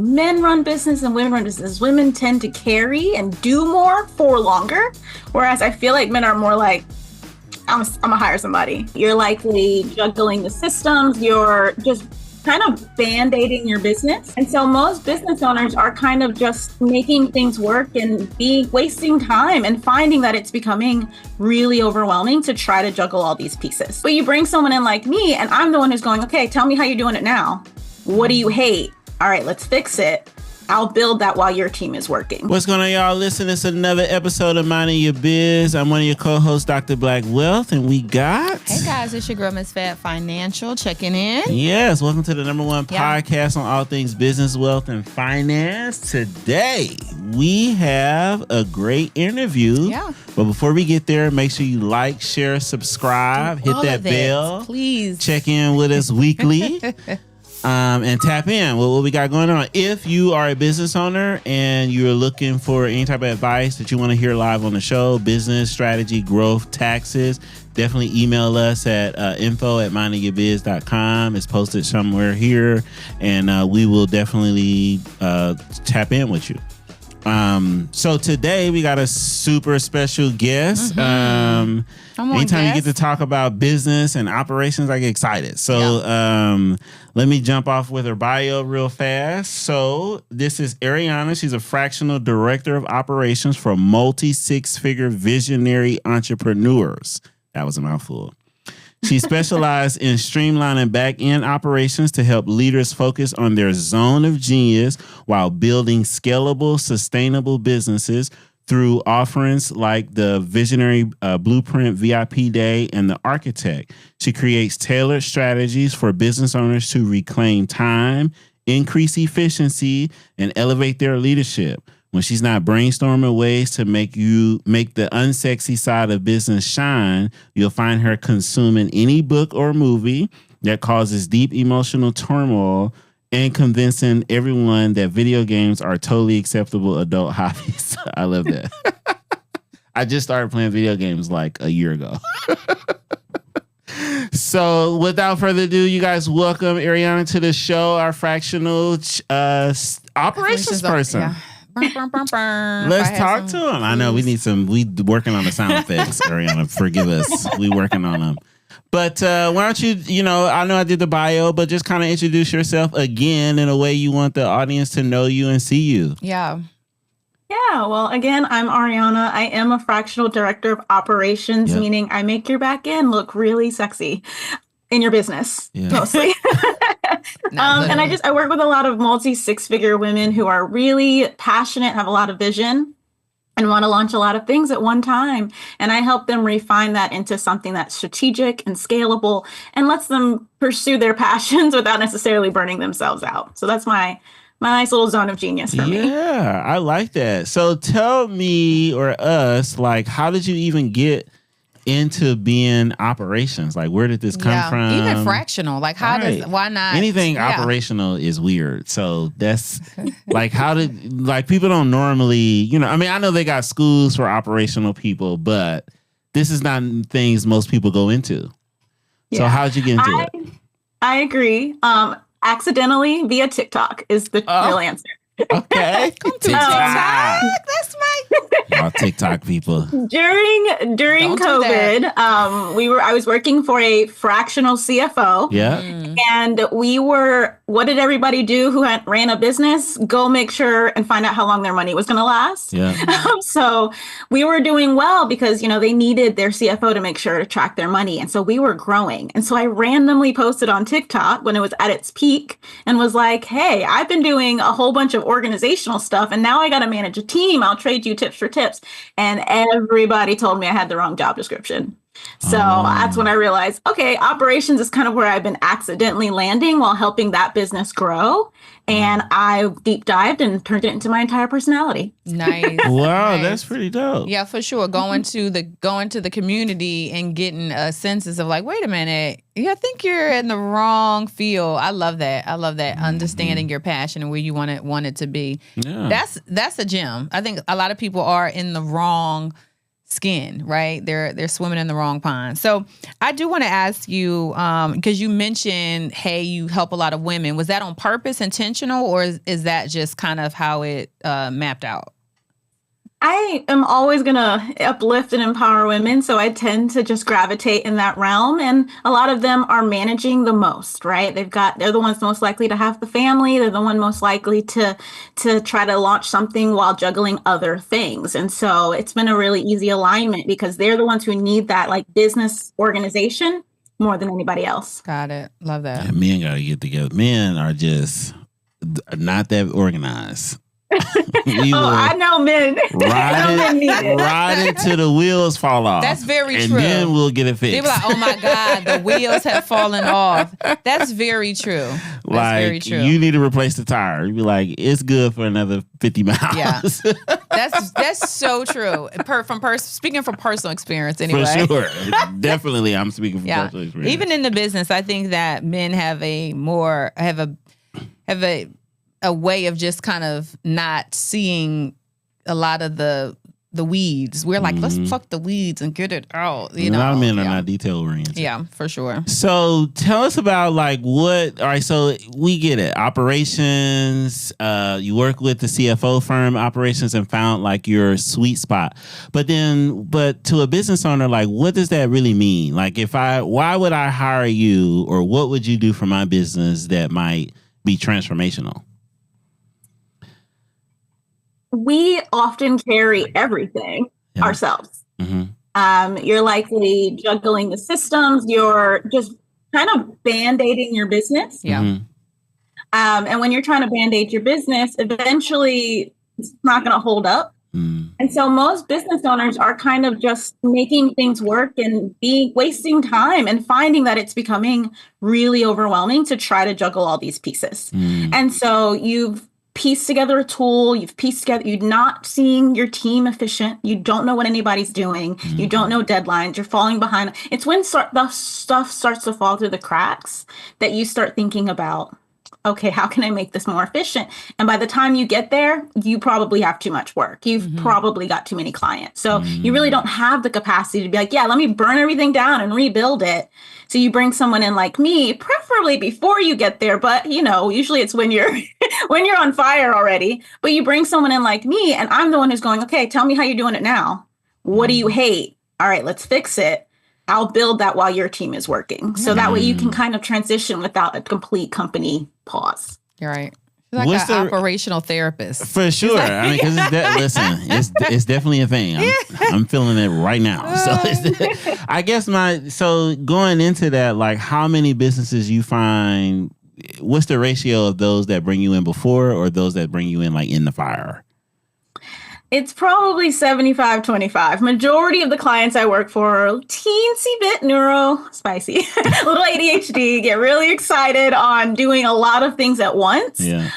Men run business and women run business. Women tend to carry and do more for longer, whereas I feel like men are more like, I'm gonna hire somebody. You're likely juggling the systems. You're just kind of band-aiding your business. And so most business owners are kind of just making things work and wasting time and finding that it's becoming really overwhelming to try to juggle all these pieces. But you bring someone in like me and I'm the one who's going, okay, tell me how you're doing it now. What do you hate? All right, let's fix it. I'll build that while your team is working. What's going on, y'all? Listen, it's another episode of Minding Your Biz. I'm one of your co-hosts, Dr. Black Wealth, and we got... Hey, guys, it's your girl, Miss Fat Financial, checking in. Yes, welcome to the #1 podcast on all things business, wealth, and finance. Today, we have a great interview. Yeah. But before we get there, make sure you like, share, subscribe, hit that bell. Please. Check in with us weekly. And tap in with what we got going on. If you are a business owner and you're looking for any type of advice that you want to hear live on the show, business, strategy, growth, taxes, definitely email us at info@mindingyourbiz.com. It's posted somewhere here, and we will definitely tap in with you. So today we got a super special guest. Anytime you get to talk about business and operations, I get excited. So let me jump off with her bio real fast. So this is Ariana. She's a fractional director of operations for multi-six-figure visionary entrepreneurs. That was a mouthful. She specialized in streamlining backend operations to help leaders focus on their zone of genius while building scalable, sustainable businesses through offerings like the Visionary Blueprint VIP Day and the Architect. She creates tailored strategies for business owners to reclaim time, increase efficiency, and elevate their leadership. When she's not brainstorming ways to make the unsexy side of business shine, you'll find her consuming any book or movie that causes deep emotional turmoil and convincing everyone that video games are totally acceptable adult hobbies. I love that. I just started playing video games like a year ago. So without further ado, you guys welcome Ariana to the show, our fractional operations person. Yeah. Let's talk to him. I know we working on the sound effects, Ariana. Forgive us. We working on them. But why don't you, I know I did the bio, but just kind of introduce yourself again in a way you want the audience to know you and see you. Yeah. Yeah. Well, again, I'm Ariana. I am a fractional director of operations, meaning I make your back end look really sexy in your business, mostly. And I work with a lot of multi-six-figure women who are really passionate, have a lot of vision, and want to launch a lot of things at one time. And I help them refine that into something that's strategic and scalable and lets them pursue their passions without necessarily burning themselves out. So that's my nice little zone of genius for me. Yeah, I like that. So tell me or us, how did you even get into being operations? Where did this come from? Even fractional. Why not? Anything operational is weird. So that's how did, people don't normally, I know they got schools for operational people, but this is not things most people go into. So how did you get into it? I agree. Accidentally via TikTok is the real answer. Okay. TikTok. That's y'all TikTok people. During COVID, I was working for a fractional CFO. Yeah. And what did everybody do who ran a business? Go make sure and find out how long their money was going to last. Yeah. So we were doing well because, they needed their CFO to make sure to track their money. And so we were growing. And so I randomly posted on TikTok when it was at its peak and was like, hey, I've been doing a whole bunch of organizational stuff and now I got to manage a team. I'll trade you tips for tips. And everybody told me I had the wrong job description. So that's when I realized, okay, operations is kind of where I've been accidentally landing while helping that business grow. And I deep dived and turned it into my entire personality. Nice. Wow, nice. That's pretty dope. Yeah, for sure. Going to the community and getting a census of wait a minute, I think you're in the wrong field. I love that. Understanding your passion and where you want it to be. Yeah. That's a gem. I think a lot of people are in the wrong skin, right? They're swimming in the wrong pond. So I do want to ask you, because you mentioned, hey, you help a lot of women. Was that on purpose, intentional, or is that just kind of how it mapped out? I am always going to uplift and empower women. So I tend to just gravitate in that realm. And a lot of them are managing the most, right? They're the ones most likely to have the family. They're the one most likely to try to launch something while juggling other things. And so it's been a really easy alignment because they're the ones who need that like business organization more than anybody else. Got it. Love that. Yeah, men got to get together. Men are just not that organized. I know men. Ride it till the wheels fall off. That's very and true. And then we'll get it fixed. They were like, oh my God, the wheels have fallen off. That's very true. That's very true. You need to replace the tire. You'd be like, it's good for another 50 miles. Yeah. That's so true. Speaking from personal experience anyway. For sure. Definitely I'm speaking from personal experience. Even in the business, I think that men have a way of just kind of not seeing a lot of the weeds. We're like, let's fuck the weeds and get it out. A lot of men are not detail oriented. Yeah, for sure. So tell us about like all right, so we get it. Operations, you work with the CFO firm, operations, and found like your sweet spot. But to a business owner, like what does that really mean? Like why would I hire you, or what would you do for my business that might be transformational? We often carry everything ourselves. Mm-hmm. You're likely juggling the systems. You're just kind of band-aiding your business. Yeah. Mm-hmm. And when you're trying to band-aid your business, eventually it's not going to hold up. Mm. And so most business owners are kind of just making things work and wasting time and finding that it's becoming really overwhelming to try to juggle all these pieces. Mm. And so you've pieced together a tool, you're not seeing your team efficient, you don't know what anybody's doing, you don't know deadlines, you're falling behind. It's when the stuff starts to fall through the cracks that you start thinking about, okay, how can I make this more efficient? And by the time you get there, you probably have too much work. You've probably got too many clients. So you really don't have the capacity to be like, yeah, let me burn everything down and rebuild it. So you bring someone in like me, preferably before you get there. But, usually it's when you're on fire already. But you bring someone in like me and I'm the one who's going, okay, tell me how you're doing it now. What do you hate? All right, let's fix it. I'll build that while your team is working. So that way you can kind of transition without a complete company pause. You're right. Like an operational therapist. For sure. I mean, because it's definitely a thing. I'm feeling it right now. So I guess going into that, like how many businesses you find, what's the ratio of those that bring you in before or those that bring you in like in the fire? It's probably 75-25. Majority of the clients I work for are teensy bit spicy, little ADHD, get really excited on doing a lot of things at once. Yeah.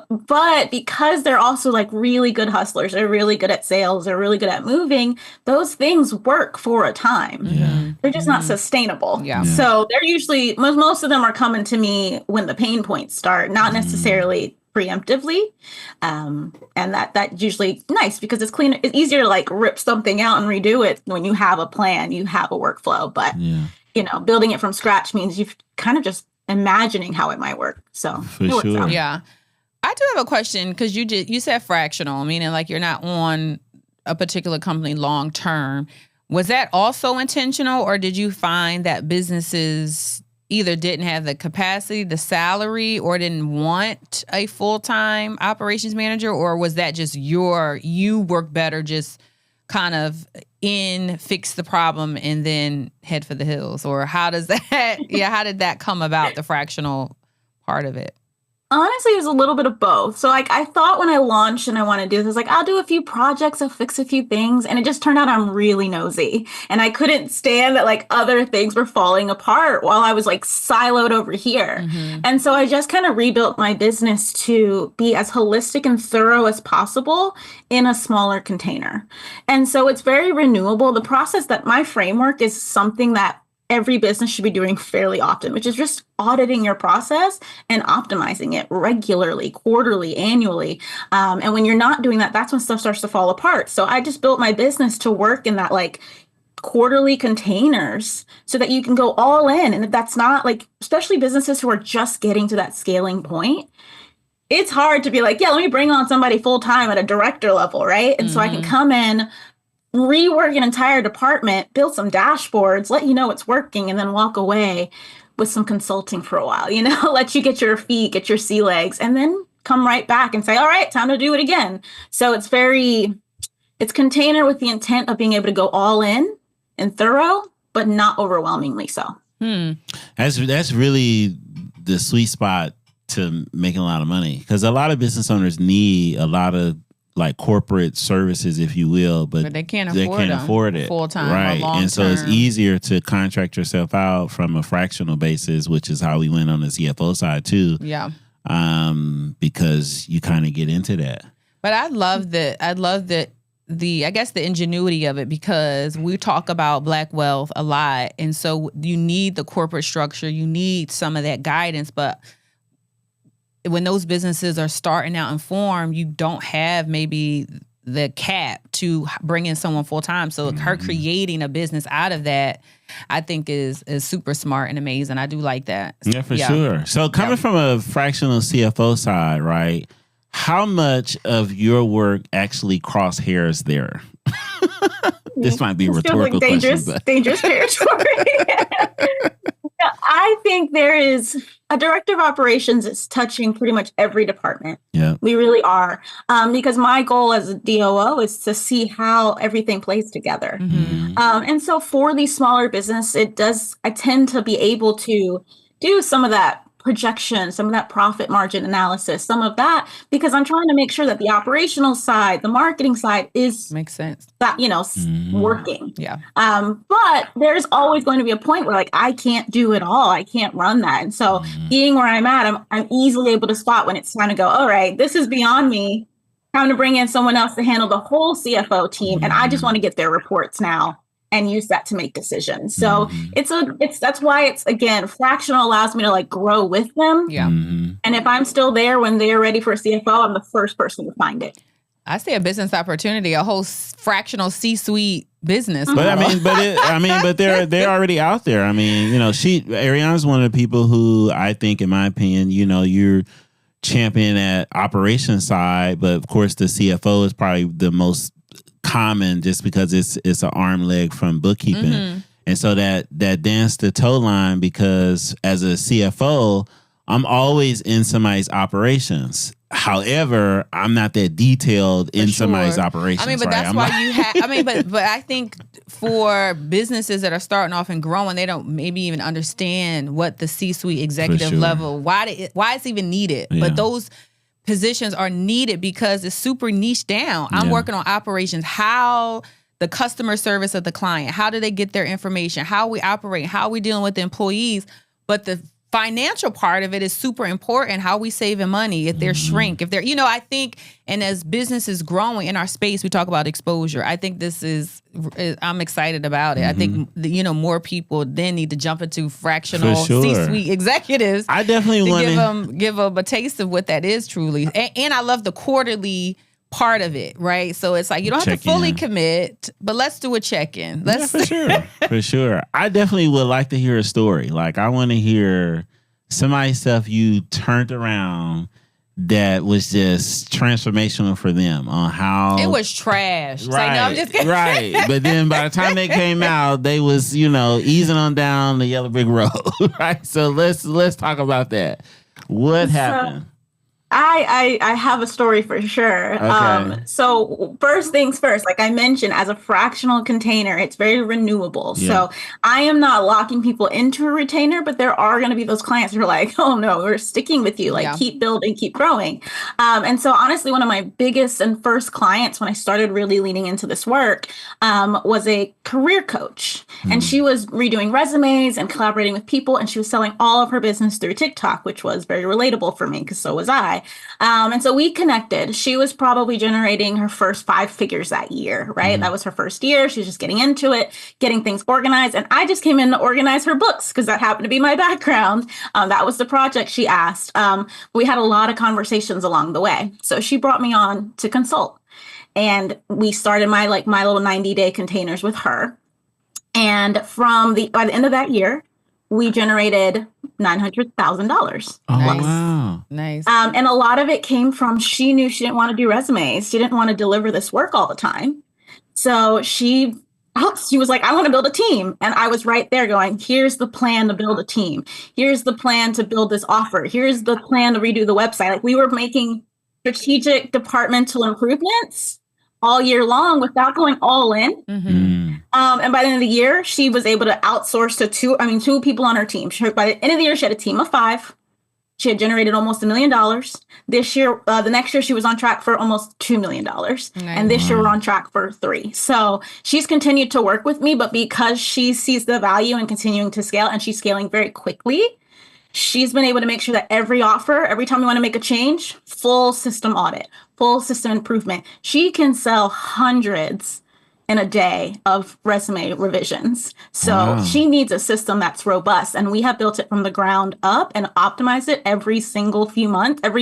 But because they're also like really good hustlers, they're really good at sales, they're really good at moving, those things work for a time. Yeah. They're just not sustainable. Yeah. So they're usually, most of them are coming to me when the pain points start, not necessarily preemptively. And that's usually nice because it's clean. It's easier to like rip something out and redo it when you have a plan, you have a workflow, but building it from scratch means you've kind of just imagining how it might work. So for sure. Yeah. I do have a question because you said fractional, meaning like you're not on a particular company long term. Was that also intentional, or did you find that businesses either didn't have the capacity, the salary, or didn't want a full-time operations manager? Or was that just you work better just kind of fix the problem and then head for the hills? Or how did that come about, the fractional part of it? Honestly, it was a little bit of both. So like I thought when I launched and I want to do this, like I'll do a few projects, I'll fix a few things. And it just turned out I'm really nosy. And I couldn't stand that like other things were falling apart while I was like siloed over here. Mm-hmm. And so I just kind of rebuilt my business to be as holistic and thorough as possible in a smaller container. And so it's very renewable. The process that my framework is something that every business should be doing fairly often, which is just auditing your process and optimizing it regularly, quarterly, annually. And when you're not doing that, that's when stuff starts to fall apart. So I just built my business to work in that like quarterly containers so that you can go all in. And if that's not like, especially businesses who are just getting to that scaling point, it's hard to be like, yeah, let me bring on somebody full time at a director level, right? And so I can come in, rework an entire department, build some dashboards, let you know it's working, and then walk away with some consulting for a while, let you get your feet, get your sea legs, and then come right back and say, all right, time to do it again. So it's container with the intent of being able to go all in and thorough, but not overwhelmingly so. That's really the sweet spot to making a lot of money, because a lot of business owners need a lot of like corporate services, if you will, but they can't afford it full time, right? And so it's easier to contract yourself out from a fractional basis, which is how we went on the CFO side too. Yeah, because you kind of get into that. But I love that. I guess the ingenuity of it, because we talk about Black wealth a lot, and so you need the corporate structure, you need some of that guidance, but when those businesses are starting out in form, you don't have maybe the cap to bring in someone full time. So her creating a business out of that, I think is super smart and amazing. I do like that. Yeah, for sure. So coming from a fractional CFO side, right? How much of your work actually crosshairs there? This might be a rhetorical question. Dangerous territory. I think there is a director of operations is touching pretty much every department. Yeah, we really are. Because my goal as a DOO is to see how everything plays together. And so for these smaller businesses, I tend to be able to do some of that projection, some of that profit margin analysis, some of that, because I'm trying to make sure that the operational side, the marketing side makes sense. That, working. Yeah. But there's always going to be a point where like, I can't do it all. I can't run that. And so being where I'm at, I'm easily able to spot when it's time to go, all right, this is beyond me. Time to bring in someone else to handle the whole CFO team. And I just want to get their reports now and use that to make decisions. So that's why it's, again, fractional allows me to like grow with them. Yeah. And if I'm still there when they're ready for a CFO, I'm the first person to find it. I see a business opportunity, a whole fractional C-suite business. But but they're already out there. I mean, Ariana's one of the people who I think, in my opinion, you're champion at operations side, but of course the CFO is probably the most common just because it's an arm leg from bookkeeping. And so that dance to toe line, because as a CFO, I'm always in somebody's operations. However, I'm not that detailed in somebody's operations. But that's why you have, but I think for businesses that are starting off and growing, they don't maybe even understand what the C-suite executive level, why it's even needed. Yeah. But those positions are needed because it's super niche down. I'm working on operations, how the customer service of the client, how do they get their information, how we operate, how we dealing with the employees. But the financial part of it is super important. How we saving money, if they're shrink, if they're, I think, and as business is growing in our space, we talk about exposure. I think I'm excited about it. I think, more people then need to jump into fractional C-suite executives. I definitely want to give them a taste of what that is truly. And I love the quarterly part of it, right? So it's like, you don't have to fully commit, but let's do a check-in. For sure. I definitely would like to hear a story. Like, I want to hear somebody's stuff you turned around that was just transformational for them on how it was trash. Right, no, I'm just kidding. Right. But then by the time they came out, they was, easing on down the yellow brick road. Right. So let's talk about that. What happened? I have a story for sure. Okay. So first things first, like I mentioned, as a fractional container, it's very renewable. Yeah. So I am not locking people into a retainer, but there are going to be those clients who are like, oh no, we're sticking with you. Like keep building, keep growing. And so honestly, one of my biggest and first clients when I started really leaning into this work was a career coach. And she was redoing resumes and collaborating with people. And she was selling all of her business through TikTok, which was very relatable for me because so was I. guy. And so we connected. She was probably generating her first 5 figures that year, right? That was her first year. She was just getting into it, getting things organized. And I just came in to organize her books because that happened to be my background. That was the project she asked. We had a lot of conversations along the way. So she brought me on to consult. And we started my little 90-day containers with her. And by the end of that year, we generated $900,000. Oh, Nice. wow. Nice. And a lot of it came from she knew she didn't want to do resumes. She didn't want to deliver this work all the time. So she was like, I want to build a team. And I was right there going, here's the plan to build a team. Here's the plan to build this offer. Here's the plan to redo the website. Like, we were making strategic departmental improvements all year long without going all in. And by the end of the year, she was able to outsource to two people on her team. By the end of the year, she had a team of 5. She had generated almost $1 million. This year, the next year, she was on track for almost $2 million. Nice. And this year, we're on track for 3. So she's continued to work with me, but because she sees the value in continuing to scale, and she's scaling very quickly, she's been able to make sure that every time we want to make a change, full system audit, full system improvement. She can sell hundreds in a day of resume revisions. So she needs a system that's robust. And we have built it from the ground up and optimized it every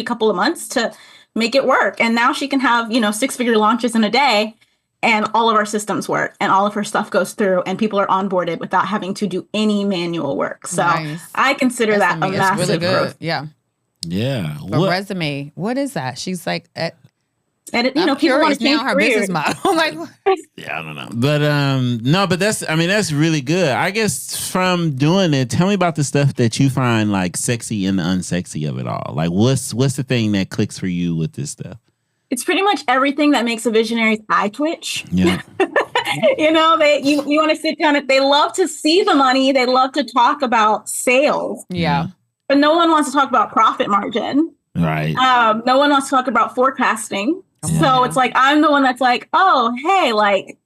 couple of months to make it work. And now she can have, 6-figure launches in a day, and all of our systems work and all of her stuff goes through and people are onboarded without having to do any manual work. So I consider that a massive really good. growth. Yeah. Yeah. A resume. What is that? She's like, and I'm people want curious to change now her careers. business model. I'm like, Yeah, I don't know. But no, but that's really good. I guess from doing it, tell me about the stuff that you find like sexy and the unsexy of it all. Like what's the thing that clicks for you with this stuff? It's pretty much everything that makes a visionary's eye twitch. Yeah. You want to sit down. They love to see the money. They love to talk about sales. yeah. But no one wants to talk about profit margin. Right. No one wants to talk about forecasting. Yeah. So it's like, I'm the one that's like, oh, hey, like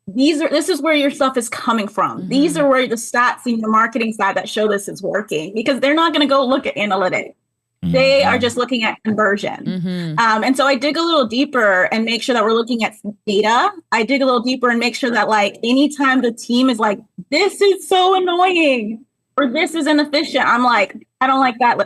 this is where your stuff is coming from. These are where the stats in your marketing side that show this is working, because they're not going to go look at analytics. They are just looking at conversion. And so I dig a little deeper and make sure that we're looking at data. I dig a little deeper and make sure that like anytime the team is like, this is so annoying or this is inefficient, I'm like, I don't like that.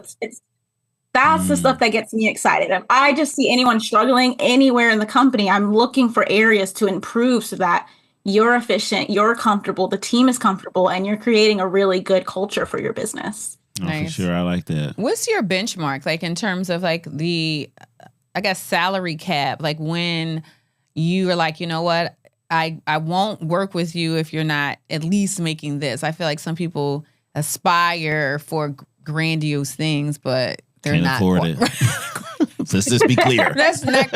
That's the stuff that gets me excited. If I just see anyone struggling anywhere in the company, I'm looking for areas to improve so that you're efficient, you're comfortable, the team is comfortable, and you're creating a really good culture for your business. Oh, nice. For sure. I like that. What's your benchmark, like in terms of like the, I guess, salary cap? Like when you are like, you know what, I won't work with you if you're not at least making this. I feel like some people aspire for grandiose things, but they're can't not afford it. Let's just be clear. That's not,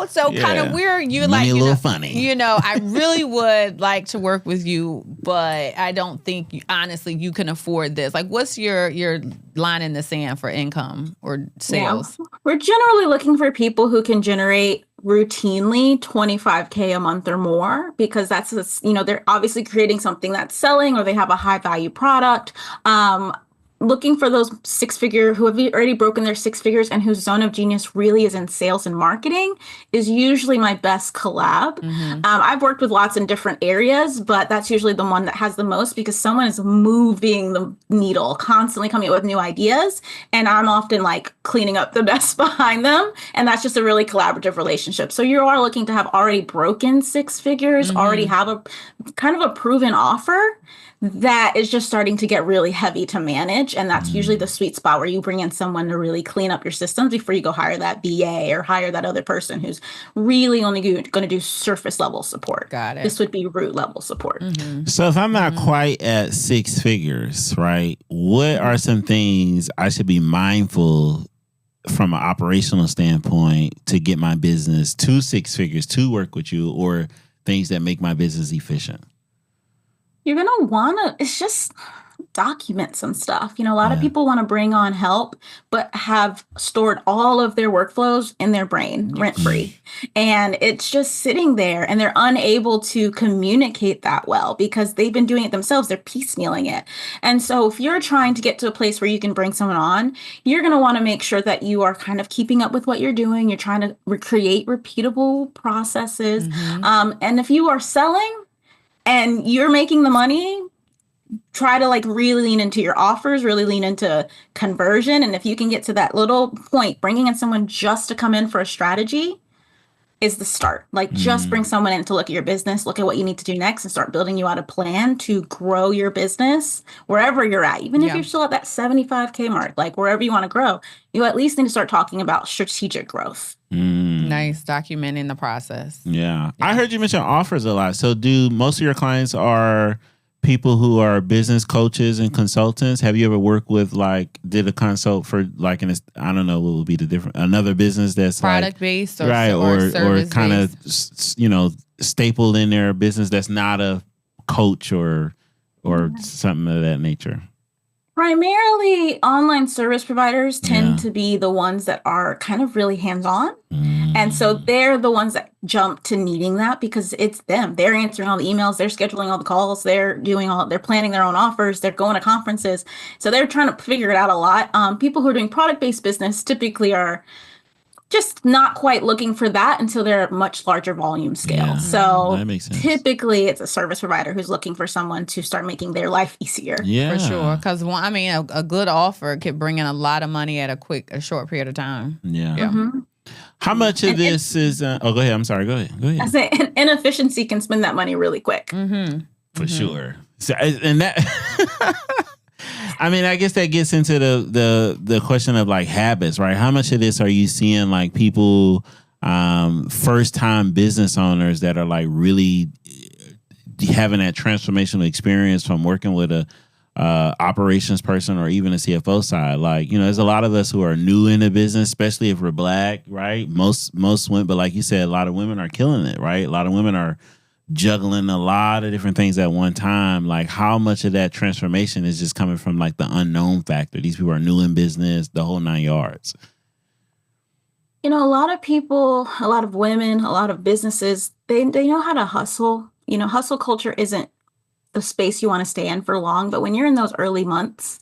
so kind of weird. You're Money like, a little funny. I really would like to work with you, but I don't think honestly you can afford this. Like, what's your line in the sand for income or sales? Yeah. We're generally looking for people who can generate routinely $25K a month or more, because that's, they're obviously creating something that's selling or they have a high value product. Looking for those 6-figure who have already broken their 6 figures and whose zone of genius really is in sales and marketing is usually my best collab. I've worked with lots in different areas, but that's usually the one that has the most, because someone is moving the needle, constantly coming up with new ideas. And I'm often like cleaning up the mess behind them. And that's just a really collaborative relationship. So you are looking to have already broken 6 figures, already have a kind of a proven offer that is just starting to get really heavy to manage. And that's usually the sweet spot where you bring in someone to really clean up your systems before you go hire that BA or hire that other person who's really only going to do surface level support. Got it. This would be root level support. So if I'm not quite at 6 figures, right, what are some things I should be mindful from an operational standpoint to get my business to 6 figures to work with you, or things that make my business efficient? You're going to want to, it's just document some stuff. A lot of people want to bring on help, but have stored all of their workflows in their brain rent free. And it's just sitting there and they're unable to communicate that well because they've been doing it themselves. They're piecemealing it. And so if you're trying to get to a place where you can bring someone on, you're going to want to make sure that you are kind of keeping up with what you're doing. You're trying to create repeatable processes. And if you are selling and you're making the money, try to really lean into your offers, really lean into conversion. And if you can get to that little point, bringing in someone just to come in for a strategy is the start. Just bring someone in to look at your business, look at what you need to do next, and start building you out a plan to grow your business wherever you're at. Even if you're still at that 75K mark, wherever you want to grow, you at least need to start talking about strategic growth. Nice. Documenting the process. Yeah. I heard you mention offers a lot. So do most of your clients are people who are business coaches and consultants? Have you ever worked with did a consult for I don't know what would be the different, another business that's product based or right or kind of stapled in their business that's not a coach or something of that nature? Primarily, online service providers tend to be the ones that are kind of really hands-on. And so they're the ones that jump to needing that because it's them. They're answering all the emails. They're scheduling all the calls. They're planning their own offers. They're going to conferences. So they're trying to figure it out a lot. People who are doing product-based business typically are just not quite looking for that until they're at much larger volume scale. Yeah, so that makes sense. Typically it's a service provider who's looking for someone to start making their life easier. Yeah, for sure. Because a good offer could bring in a lot of money at a short period of time. Yeah. How much of this is? Go ahead. I'm sorry. Go ahead. I say inefficiency can spend that money really quick. For sure. So, and that. I guess that gets into the question of habits, right? How much of this are you seeing people, first time business owners that are really having that transformational experience from working with a operations person or even a CFO side? There's a lot of us who are new in the business, especially if we're Black, right? Most women, but like you said, a lot of women are killing it, right? A lot of women are juggling a lot of different things at one time. How much of that transformation is just coming from the unknown factor? These people are new in business, the whole 9 yards. A lot of people, a lot of women, a lot of businesses, they know how to hustle. Hustle culture isn't the space you want to stay in for long, but when you're in those early months,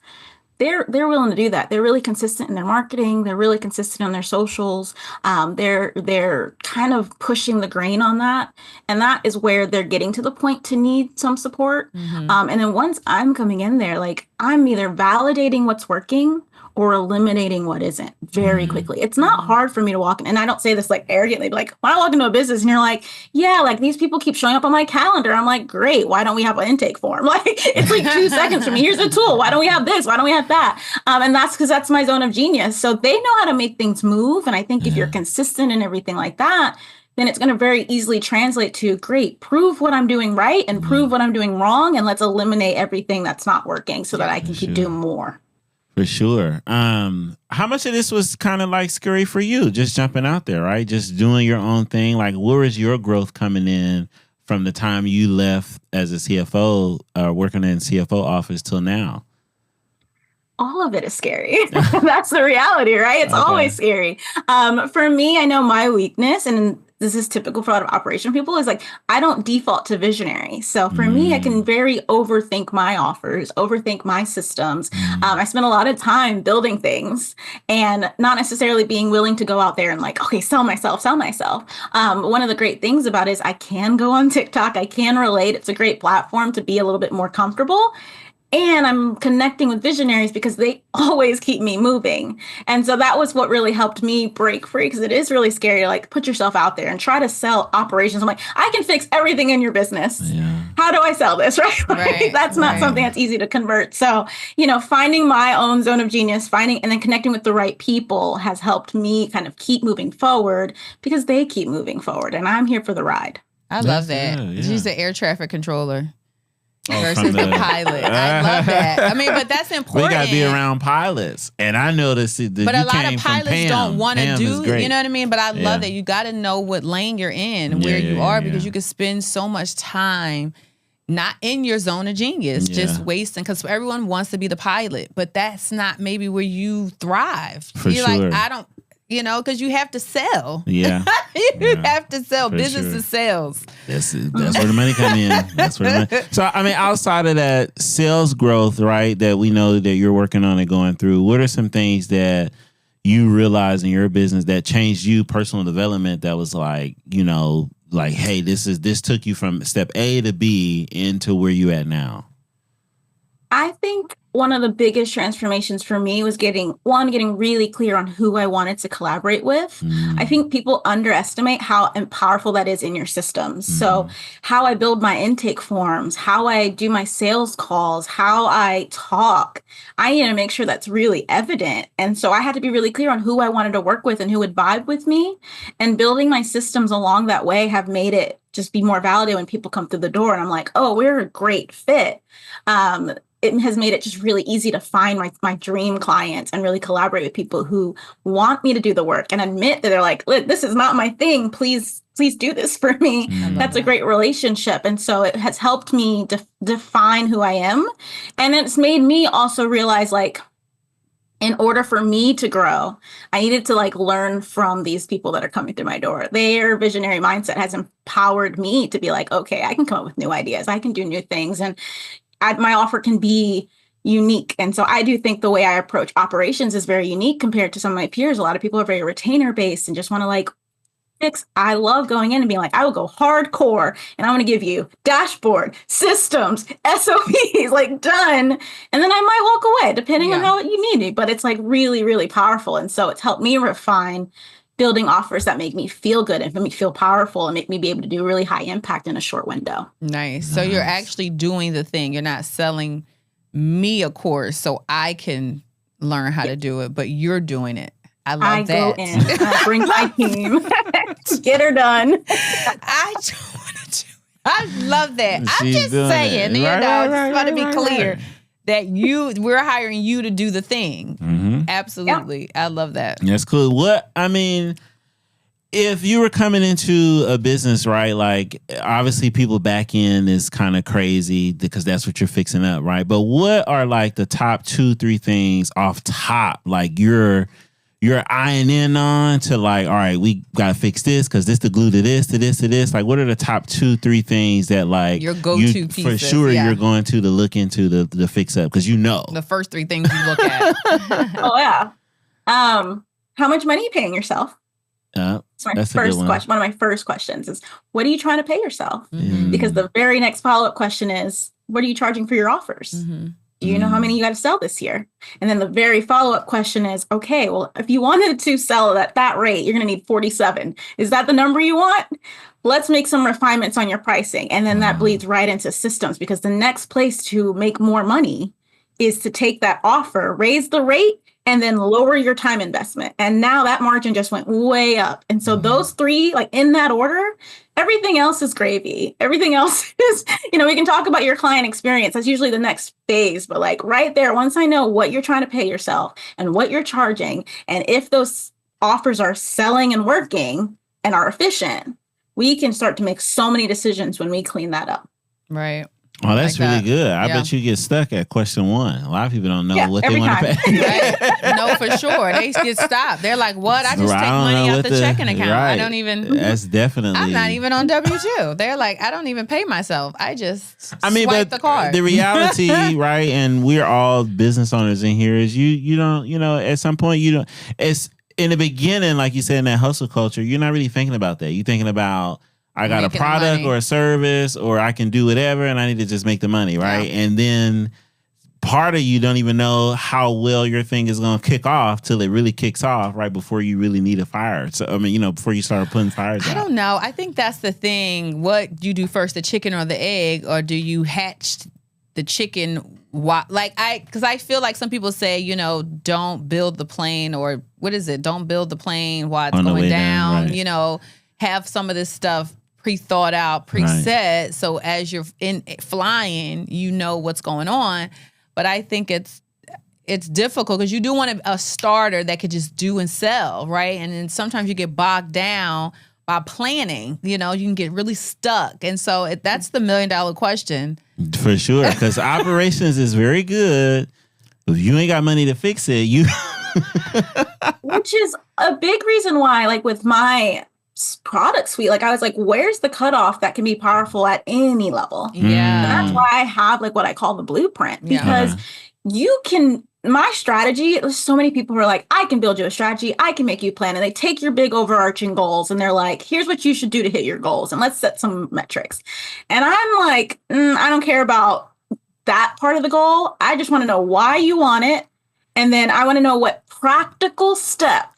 they're willing to do that. They're really consistent in their marketing. They're really consistent on their socials. They're kind of pushing the grain on that. And that is where they're getting to the point to need some support. And then once I'm coming in there, I'm either validating what's working or eliminating what isn't very quickly. It's not hard for me to walk in. And I don't say this arrogantly, but when I walk into a business and you're these people keep showing up on my calendar. I'm great. Why don't we have an intake form? It's 2 seconds for me. Here's a tool. Why don't we have this? Why don't we have that? And that's because that's my zone of genius. So they know how to make things move. And I think if you're consistent and everything like that, then it's going to very easily translate to great, prove what I'm doing right and prove what I'm doing wrong. And let's eliminate everything that's not working so that I can keep doing more. For sure. How much of this was kind of scary for you? Just jumping out there, right? Just doing your own thing. Where is your growth coming in from the time you left as a CFO, working in CFO office till now? All of it is scary. That's the reality, right? It's always scary. For me, I know my weakness, and this is typical for a lot of operation people, is I don't default to visionary. So for me, I can very overthink my offers, overthink my systems. I spend a lot of time building things and not necessarily being willing to go out there and sell myself. One of the great things about it is I can go on TikTok. I can relate. It's a great platform to be a little bit more comfortable. And I'm connecting with visionaries because they always keep me moving. And so that was what really helped me break free, because it is really scary to put yourself out there and try to sell operations. I'm I can fix everything in your business. Yeah. How do I sell this? Right. That's not something that's easy to convert. So, finding my own zone of genius, and then connecting with the right people has helped me kind of keep moving forward because they keep moving forward. And I'm here for the ride. I love that. She's the air traffic controller. Versus the pilot. I love that. But that's important. We got to be around pilots. And I noticed that but a lot of pilots don't want to do, you know what I mean? But I love that. You got to know what lane you're in and where you are, because you can spend so much time not in your zone of genius, Yeah. just wasting, because everyone wants to be the pilot, but that's not maybe where you thrive. For You're sure. like, I don't, because you have to sell. Yeah. You have to sell. For Business sure. is sales. That's where the money come in. That's where the money. So, I mean, outside of that sales growth, right, that we know that you're working on and going through, what are some things that you realize in your business that changed you, personal development, that was like, like, hey, this took you from step A to B into where you at now? I think one of the biggest transformations for me was getting really clear on who I wanted to collaborate with. I think people underestimate how powerful that is in your systems. So how I build my intake forms, how I do my sales calls, how I talk, I need to make sure that's really evident. And so I had to be really clear on who I wanted to work with and who would vibe with me. And building my systems along that way have made it just be more validated when people come through the door and I'm like, oh, we're a great fit. It has made it just really easy to find my dream clients and really collaborate with people who want me to do the work and admit that they're like, look, this is not my thing. Please do this for me. That's a great relationship. And so it has helped me define who I am. And it's made me also realize, like, in order for me to grow, I needed to learn from these people that are coming through my door. Their visionary mindset has empowered me to be like, okay, I can come up with new ideas. I can do new things. And my offer can be unique. And so I do think the way I approach operations is very unique compared to some of my peers. A lot of people are very retainer based and just want to fix. I love going in and being like, I will go hardcore and I'm going to give you dashboard, systems, SOPs, done. And then I might walk away depending on how you need me. But it's really, really powerful. And so it's helped me refine building offers that make me feel good and make me feel powerful and make me be able to do really high impact in a short window. Nice. So you're actually doing the thing. You're not selling me a course so I can learn how to do it, but you're doing it. I love that. I go in. I bring my team to get her done. I don't want to do it. I love that. I'm She's just doing saying, it. just want to be clear that we're hiring you to do the thing. Absolutely. I love that. That's cool. If you were coming into a business, right, obviously people back in is kind of crazy because that's what you're fixing up, right? But what are the top 2-3 things off top, you're eyeing in on to all right, we got to fix this because this the glue to this, to this, to this. What are the top 2-3 things that your go-to pieces, for sure you're going to look into the fix up because the first 3 things you look at. Oh yeah. How much money are you paying yourself? That's my first question. One of my first questions is, what are you trying to pay yourself? Because the very next follow-up question is, what are you charging for your offers? Do you know how many you got to sell this year? And then the very follow-up question is, okay, well, if you wanted to sell at that rate, you're going to need 47. Is that the number you want? Let's make some refinements on your pricing. And then that bleeds right into systems, because the next place to make more money is to take that offer, raise the rate, and then lower your time investment. And now that margin just went way up. And so those 3, in that order, everything else is gravy. Everything else is, we can talk about your client experience. That's usually the next phase. But right there, once I know what you're trying to pay yourself and what you're charging, and if those offers are selling and working and are efficient, we can start to make so many decisions when we clean that up. Right. Oh, that's really good. I bet you get stuck at question 1. A lot of people don't know what they want to pay. Right? No, for sure. They get stopped. They're like, what? I just take money out the checking account. Right. I don't even. That's definitely. I'm not even on W-2. They're like, I don't even pay myself. I just swipe the card. The reality, right, and we're all business owners in here, is you don't, at some point you don't. It's in the beginning, like you said, in that hustle culture, you're not really thinking about that. You're thinking about, I got a product or a service, or I can do whatever, and I need to just make the money, right? Yeah. And then part of you don't even know how well your thing is going to kick off till it really kicks off right before you really need a fire. So, before you start putting fires out. I don't know. I think that's the thing. What do you do first, the chicken or the egg? Or do you hatch the chicken? Because I feel like some people say, don't build the plane, or what is it? Don't build the plane while it's going down. Right. Have some of this stuff pre-thought out, preset, right. So as you're flying, you know what's going on. But I think it's difficult because you do want a starter that could just do and sell, right? And then sometimes you get bogged down by planning. You know, you can get really stuck. And so that's the $1 million question. For sure. Because operations is very good. If you ain't got money to fix it, which is a big reason why, like with my product suite, like I was like, where's the cutoff that can be powerful at any level? Yeah. And that's why I have like what I call the blueprint, because you can, my strategy, there's so many people who are like, I can build you a strategy, I can make you a plan. And they take your big overarching goals and they're like, here's what you should do to hit your goals. And let's set some metrics. And I'm like, I don't care about that part of the goal. I just want to know why you want it. And then I want to know what practical step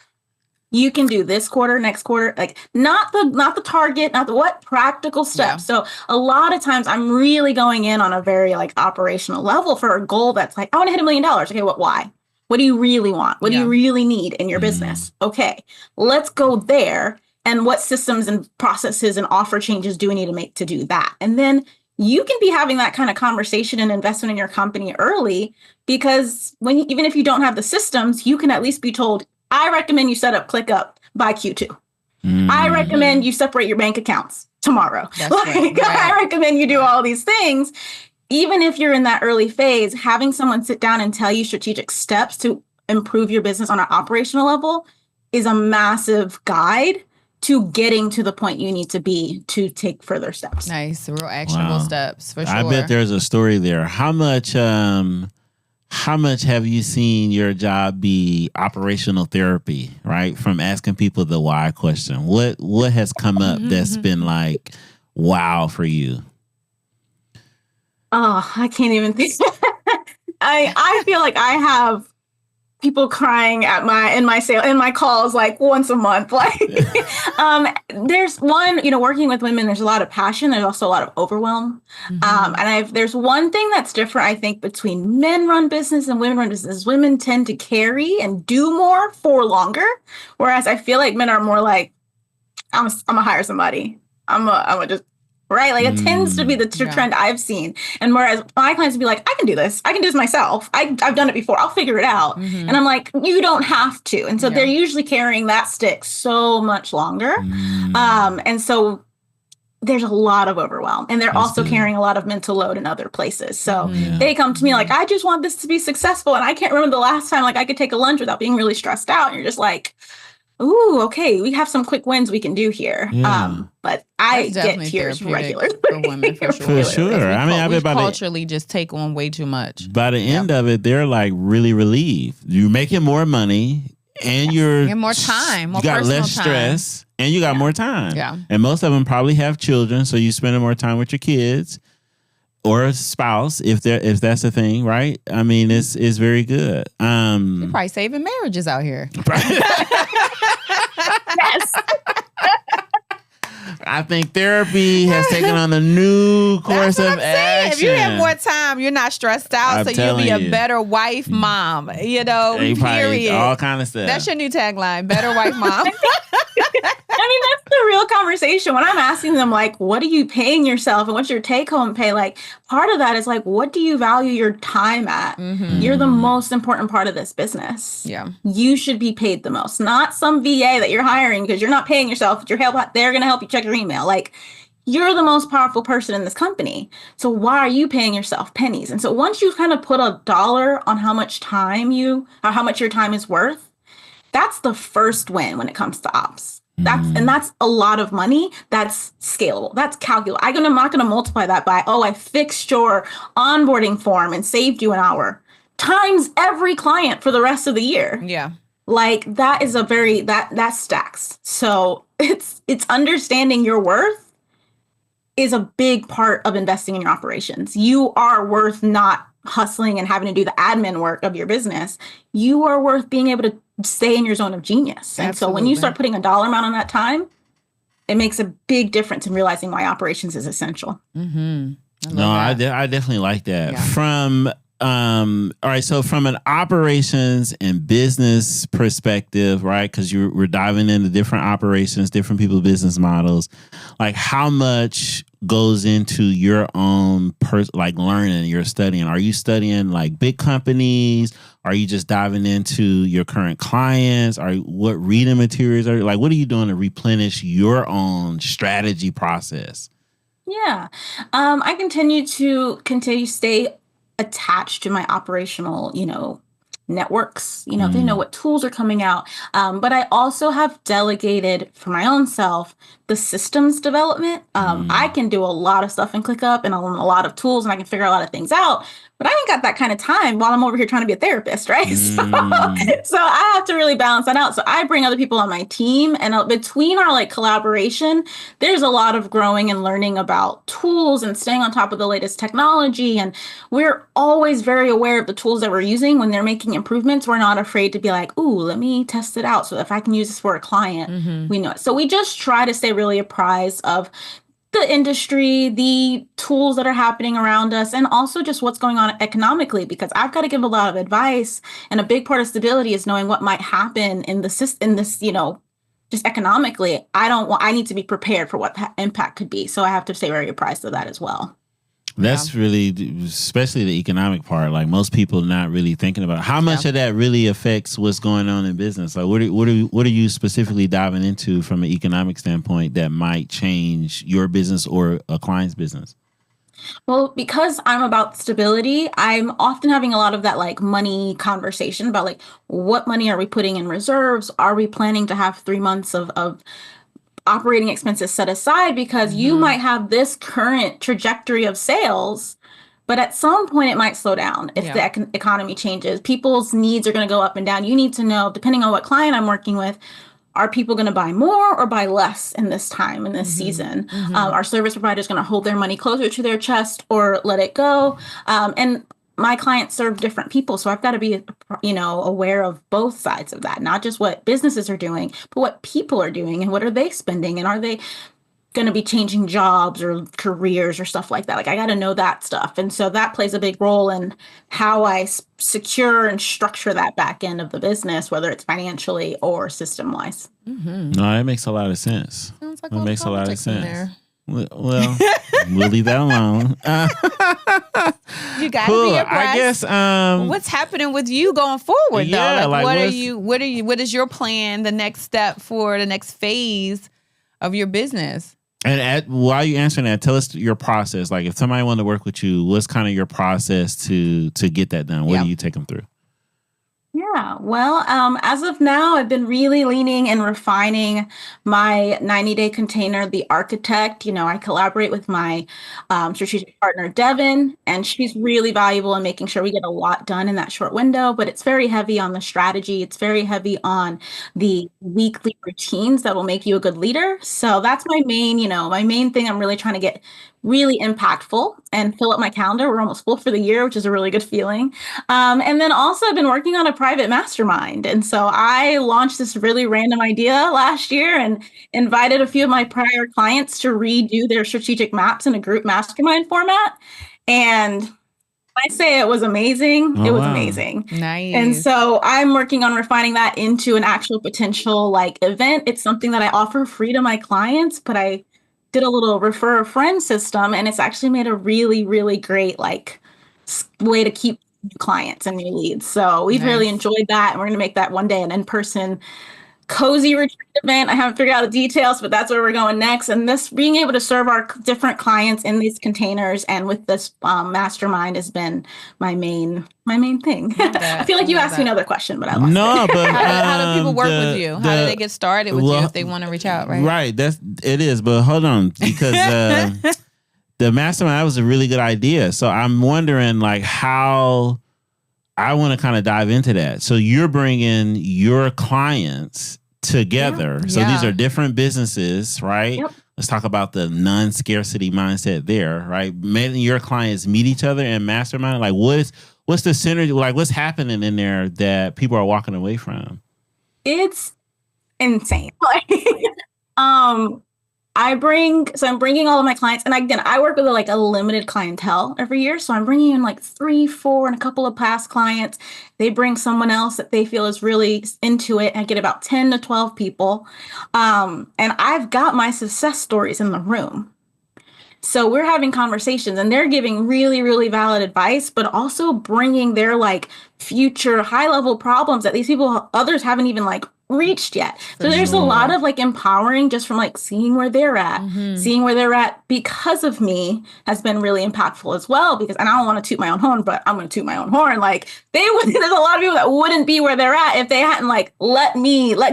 you can do this quarter, next quarter, like not the target, what practical steps. So a lot of times I'm really going in on a very like operational level for a goal that's like, I want to hit $1 million. Okay, why? What do you really want? What do you really need in your business? Okay, let's go there. And what systems and processes and offer changes do we need to make to do that? And then you can be having that kind of conversation and investment in your company early, because even if you don't have the systems, you can at least be told, I recommend you set up ClickUp by Q2. I recommend you separate your bank accounts tomorrow. I recommend you do all these things. Even if you're in that early phase, having someone sit down and tell you strategic steps to improve your business on an operational level is a massive guide to getting to the point you need to be to take further steps. Nice, real actionable steps for sure. I bet there's a story there. How much have you seen your job be operational therapy, right? From asking people the why question. What has come up that's been like, wow for you? Oh, I can't even think. I feel like I have people crying at in my calls like once a month. Like there's one, working with women, there's a lot of passion. There's also a lot of overwhelm. And there's one thing that's different, I think, between men run business and women run business. Women tend to carry and do more for longer. Whereas I feel like men are more like, I'm gonna hire somebody. I'm gonna just, right? Like it tends to be the trend I've seen. And whereas my clients would be like, I can do this myself. I've done it before. I'll figure it out. And I'm like, you don't have to. And so they're usually carrying that stick so much longer. And so there's a lot of overwhelm. And they're also carrying a lot of mental load in other places. So they come to me like, I just want this to be successful. And I can't remember the last time like I could take a lunch without being really stressed out. And you're just like, ooh, okay, we have some quick wins we can do here. But I get tears regularly. For women, for sure. For sure. I bet culturally just take on way too much. By the end of it, they're like really relieved. You're making more money and you're more time, more you got personal less time. Stress and you got more time. Yeah. And most of them probably have children, so you spend more time with your kids or a spouse if that's a thing, right? I mean, it's very good. You're probably saving marriages out here. Yes. I think therapy has taken on a new course of action. If you have more time, you're not stressed out, so you'll be a better wife, mom. Period. All kind of stuff. That's your new tagline: better wife, mom. I mean, that's the real conversation. When I'm asking them, like, what are you paying yourself and what's your take home pay? Like, part of that is like, what do you value your time at? You're the most important part of this business. Yeah. You should be paid the most, not some VA that you're hiring because you're not paying yourself. They're going to help you check your email. Like, you're the most powerful person in this company. So why are you paying yourself pennies? And so once you kind of put a dollar on how much your time is worth, that's the first win when it comes to ops. That's a lot of money. That's scalable. That's calculable. I'm not going to multiply that by, I fixed your onboarding form and saved you an hour times every client for the rest of the year. Yeah. Like that is that stacks. So it's understanding your worth is a big part of investing in your operations. You are worth not hustling and having to do the admin work of your business. You are worth being able to stay in your zone of genius. And so when you start putting a dollar amount on that time, it makes a big difference in realizing why operations is essential. I definitely like that. Yeah. From All right. So from an operations and business perspective, right? Because we're diving into different operations, different people's business models. Like, how much goes into your own like learning, you're studying? Are you studying like big companies? Are you just diving into your current clients? What reading materials are like? What are you doing to replenish your own strategy process? Yeah. I continue to stay attached to my operational, networks. They know what tools are coming out. But I also have delegated for my own self the systems development. I can do a lot of stuff in ClickUp and a lot of tools, and I can figure a lot of things out. But I ain't got that kind of time while I'm over here trying to be a therapist, right? So I have to really balance that out. So I bring other people on my team, and between our like collaboration, there's a lot of growing and learning about tools and staying on top of the latest technology. And we're always very aware of the tools that we're using. When they're making improvements, we're not afraid to be like, ooh, let me test it out. So if I can use this for a client, we know it. So we just try to stay really apprised of the industry, the tools that are happening around us, and also just what's going on economically, because I've got to give a lot of advice. And a big part of stability is knowing what might happen in the system, in this, just economically. I need to be prepared for what the impact could be. So I have to stay very apprised of that as well. That's really, especially the economic part. Like, most people not really thinking about how much of that really affects what's going on in business. Like, what are you specifically diving into from an economic standpoint that might change your business or a client's business? Well, because I'm about stability, I'm often having a lot of that like money conversation about like, what money are we putting in reserves? Are we planning to have 3 months of operating expenses set aside? Because you might have this current trajectory of sales, but at some point it might slow down if the economy changes. People's needs are going to go up and down. You need to know, depending on what client I'm working with, are people going to buy more or buy less in this time, in this season? Are service providers going to hold their money closer to their chest or let it go? And my clients serve different people. So I've got to be, aware of both sides of that, not just what businesses are doing, but what people are doing and what are they spending, and are they going to be changing jobs or careers or stuff like that. Like, I got to know that stuff. And so that plays a big role in how I secure and structure that back end of the business, whether it's financially or system wise. No, that makes a lot of sense. Sounds like that makes a lot of sense. There. Well, we'll leave that alone. You gotta be abreast. I guess. What's happening with you going forward, though? Yeah, like what is your plan? The next step for the next phase of your business? And while you're answering that, tell us your process. Like, if somebody wanted to work with you, what's kind of your process to get that done? What do you take them through? Yeah, well, as of now, I've been really leaning and refining my 90-day container, The Architect. I collaborate with my strategic partner, Devin, and she's really valuable in making sure we get a lot done in that short window. But it's very heavy on the strategy. It's very heavy on the weekly routines that will make you a good leader. So that's my main thing. I'm really trying to get really impactful and fill up my calendar. We're almost full for the year, which is a really good feeling. And then also I've been working on a private mastermind. And so I launched this really random idea last year and invited a few of my prior clients to redo their strategic maps in a group mastermind format. And I say it was amazing. It was amazing. Nice. And so I'm working on refining that into an actual potential like event. It's something that I offer free to my clients, but I did a little refer a friend system, and it's actually made a really, really great like way to keep new clients and new leads. So we've really enjoyed that, and we're going to make that one day an in-person cozy retreat event. I haven't figured out the details, but that's where we're going next. And this being able to serve our different clients in these containers and with this mastermind has been my main thing. I feel like you asked me another question, but I lost it. But how do people work with you? How do they get started with you if they want to reach out? Right. It is. But hold on, because the mastermind, that was a really good idea. So I'm wondering like how I want to kind of dive into that. So you're bringing your clients together. Yeah. So these are different businesses, right? Yep. Let's talk about the non-scarcity mindset there, right? Making your clients meet each other and mastermind. Like, what's the synergy? Like, what's happening in there that people are walking away from? It's insane. I'm bringing all of my clients, and again, I work with like a limited clientele every year. So I'm bringing in like 3, 4, and a couple of past clients. They bring someone else that they feel is really into it, and I get about 10 to 12 people. And I've got my success stories in the room. So we're having conversations and they're giving really, really valid advice, but also bringing their like future high level problems that these people, others haven't even like reached yet. So there's a lot of like empowering just from like seeing where they're at, because of me has been really impactful as well. Because, and I don't want to toot my own horn, but I'm going to toot my own horn. Like there's a lot of people that wouldn't be where they're at if they hadn't like let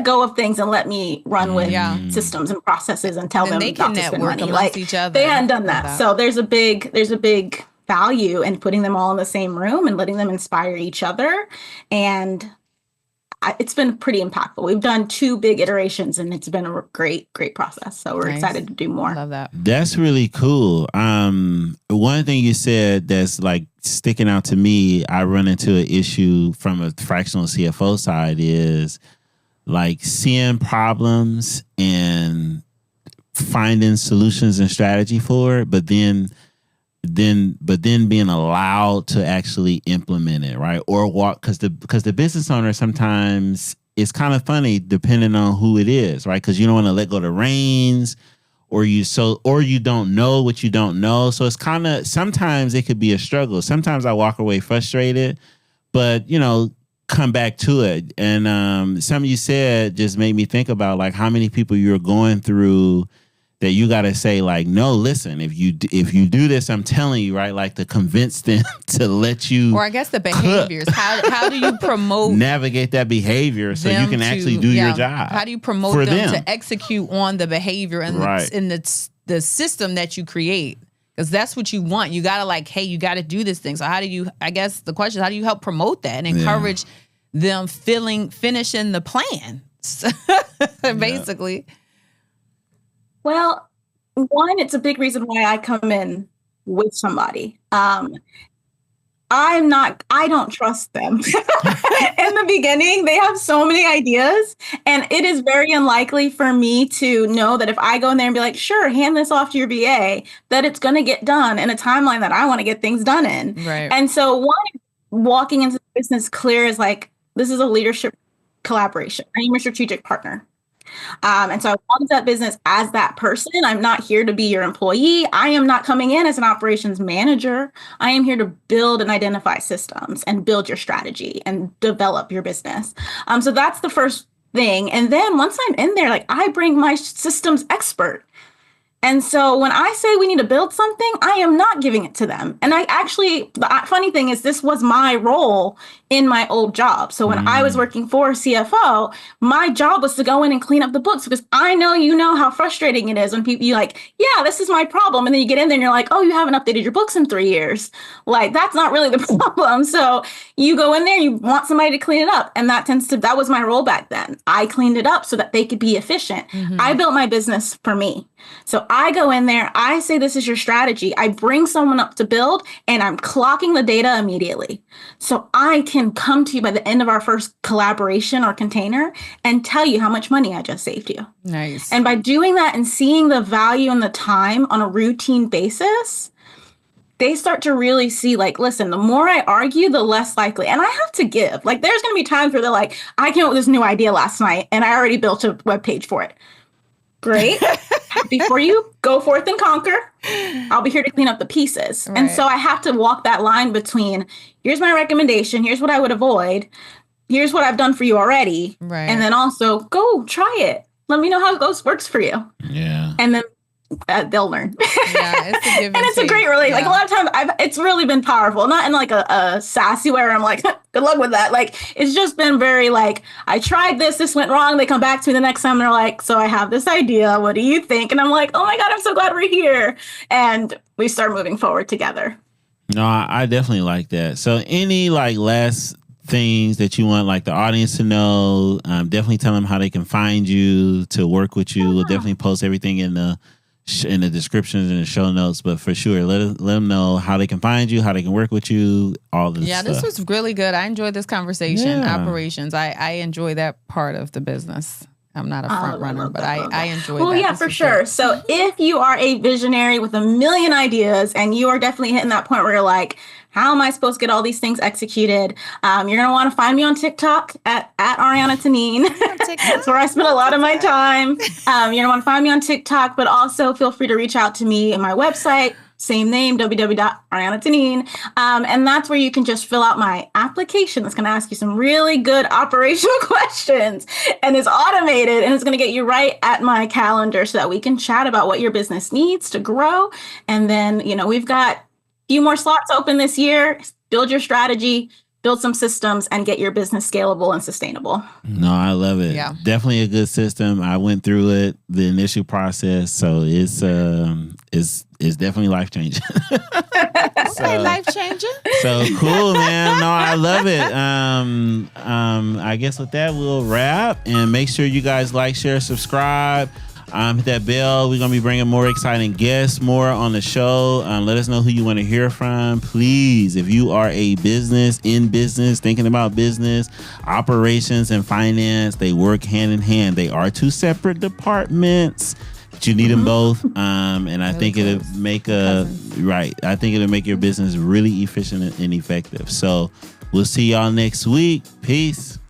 go of things and let me run with systems and processes and tell them they can not to spend network money. amongst Like each other. they hadn't done that. So there's a big value in putting them all in the same room and letting them inspire each other. And it's been pretty impactful. We've done 2 big iterations and it's been a great process. So we're excited to do more. I love that. That's really cool. One thing you said that's like sticking out to me, I run into an issue from a fractional CFO side is like seeing problems and finding solutions and strategy for it, but then being allowed to actually implement it, right? Or walk, because the business owner sometimes it's kind of funny depending on who it is, right? Because you don't want to let go of the reins, or you don't know what you don't know. So it's kind of, sometimes it could be a struggle. Sometimes I walk away frustrated, but come back to it. And something you said just made me think about like how many people you're going through that you got to say like, no, listen, if you do this, I'm telling you, right, like to convince them to let you, or I guess the behaviors. How do you promote navigate that behavior so you can actually do your job? How do you promote them to execute on the behavior and the system that you create? Because that's what you want. You got to like, hey, you got to do this thing. So how do you, I guess the question is, how do you help promote that and encourage them finishing the plan, basically? Well, one, it's a big reason why I come in with somebody. I don't trust them. In the beginning, they have so many ideas, and it is very unlikely for me to know that if I go in there and be like, sure, hand this off to your VA, that it's going to get done in a timeline that I want to get things done in. Right. And so one, walking into the business clear is like, this is a leadership collaboration. I am a strategic partner. And so I walk into that business as that person. I'm not here to be your employee. I am not coming in as an operations manager. I am here to build and identify systems and build your strategy and develop your business. So that's the first thing. And then once I'm in there, like I bring my systems expert. And so when I say we need to build something, I am not giving it to them. And the funny thing is this was my role in my old job. So when I was working for CFO, my job was to go in and clean up the books, because I know how frustrating it is when people, you like, yeah, this is my problem. And then you get in there and you're like, oh, you haven't updated your books in 3 years. Like, that's not really the problem. So you go in there, you want somebody to clean it up. And that was my role back then. I cleaned it up so that they could be efficient. I built my business for me. So I go in there, I say, this is your strategy. I bring someone up to build, and I'm clocking the data immediately. So I can come to you by the end of our first collaboration or container and tell you how much money I just saved you. Nice. And by doing that and seeing the value and the time on a routine basis, they start to really see, like, listen, the more I argue, the less likely. And I have to give. Like, there's going to be times where they're like, I came up with this new idea last night, and I already built a web page for it. Great. Before you go forth and conquer, I'll be here to clean up the pieces. Right. And so I have to walk that line between, here's my recommendation, here's what I would avoid, here's what I've done for you already. Right. And then also go try it. Let me know how it works for you. Yeah. And then they'll learn. Yeah, it's a give and it's a great relationship. Yeah. Like a lot of times, it's really been powerful. Not in like a sassy way where I'm like, good luck with that. Like, it's just been very like, I tried this went wrong. They come back to me the next time. They're like, so I have this idea. What do you think? And I'm like, oh my God, I'm so glad we're here. And we start moving forward together. No, I definitely like that. So any like last things that you want like the audience to know, definitely tell them how they can find you, to work with you. We'll definitely post everything in the descriptions and the show notes, but for sure, let them know how they can find you, how they can work with you, all this stuff. This was really good. I enjoyed this conversation. Operations. I enjoy that part of the business. I'm not a front runner, but I enjoy that. Well, yeah, for sure. Great. So if you are a visionary with a million ideas and you are definitely hitting that point where you're like, how am I supposed to get all these things executed? You're going to want to find me on TikTok at Ariana Tanine. That's where I spend a lot of my time. You're going to want to find me on TikTok, but also feel free to reach out to me at my website. Same name, www.arianatanine. And that's where you can just fill out my application. That's going to ask you some really good operational questions and it's automated and it's going to get you right at my calendar so that we can chat about what your business needs to grow. And then, we've got a few more slots open this year. Build your strategy, build some systems, and get your business scalable and sustainable. No, I love it. Yeah. Definitely a good system. I went through it, the initial process. So it's definitely life-changing. Life-changing. So cool, man. No, I love it. I guess with that, we'll wrap. And make sure you guys like, share, subscribe. Hit that bell. We're going to be bringing more exciting guests, more on the show. Let us know who you want to hear from. Please, if you are a business, thinking about business, operations and finance, they work hand in hand. They are two separate departments. But you need them both. And I think it'll make I think it'll make your business really efficient and effective. So we'll see y'all next week. Peace.